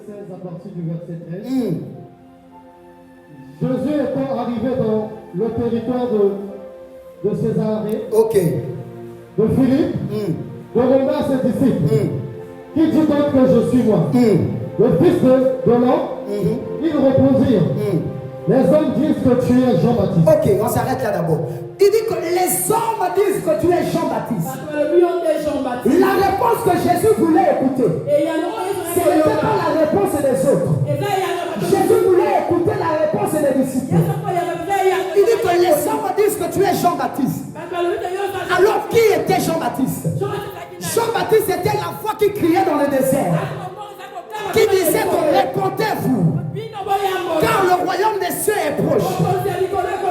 16 à partir du verset 13. Jésus étant arrivé dans le territoire de Césarée, de Philippe, demanda à ses disciples, qui dit donc que je suis moi? Le fils de l'homme? Ils répondirent, les hommes disent que tu es Jean-Baptiste. Ok, on s'arrête là d'abord. Il dit que les hommes disent que tu es Jean-Baptiste. La réponse que Jésus voulait écouter, ce n'était pas la réponse des autres. Jésus voulait écouter la réponse des disciples. Il dit que les hommes disent que tu es Jean-Baptiste. Alors qui était Jean-Baptiste? Jean-Baptiste était la voix qui criait dans le désert, qui disait que répondez-vous, car le royaume des cieux est proche.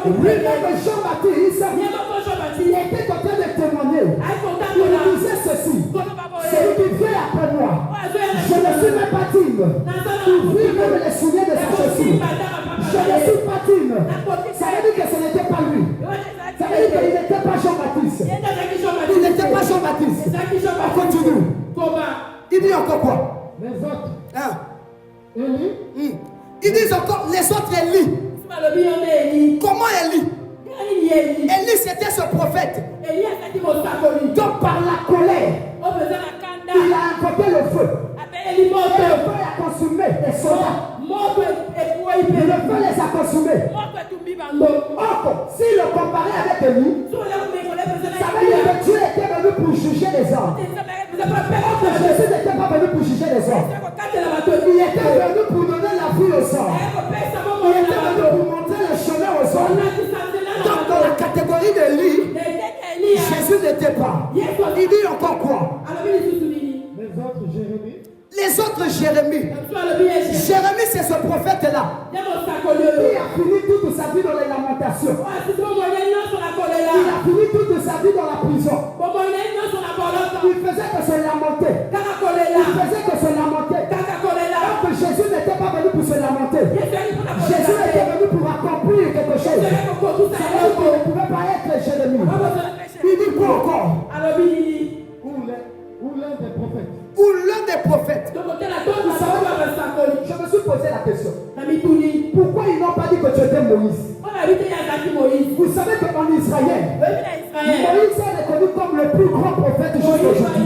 Lui-même Jean-Baptiste, il était en train de témoigner. Il disait ceci: celui qui vient après moi, je ne suis même pas digne d'ouvrir même les souliers de sa chaussure. Je ne suis pas digne. Ça veut dire que ce n'était pas lui. Ça veut dire qu'il n'était pas Jean-Baptiste. Il n'était pas Jean-Baptiste. On continue. Il dit encore quoi? Les autres. Élie. Ils disent encore les autres Élie. Comment Élie? Élie c'était ce prophète. Donc par la colère, il a invoqué le feu. Et le feu a consumé les soldats. Le feu les a consumés. Donc, s'il le comparait avec Élie, ça veut dire que Dieu était venu pour juger les hommes. Jésus n'était pas venu pour juger les hommes. Il était venu pour donner la vie aux hommes. Il était venu pour montrer le chemin aux hommes. Donc dans la catégorie d'Élie, Jésus n'était pas. Il dit encore quoi? Les autres Jérémie. Jérémie c'est ce prophète-là. Il a fini toute sa vie dans les lamentations. Il a fini toute sa vie dans la prison. Il faisait que se lamenter. Il faisait que se lamenter. Donc Jésus n'était pas venu pour se lamenter. Jésus était venu pour accomplir quelque chose. C'est-à-dire qu'il ne pouvait pas être Jérémie. Il dit quoi encore? Ou l'un des prophètes. Ou l'un des prophètes. Vous savez, je me suis posé la question. Pourquoi ils n'ont pas dit que tu étais Moïse? Vous savez qu'en Israël, Moïse est reconnu comme le plus grand prophète jusqu'aujourd'hui.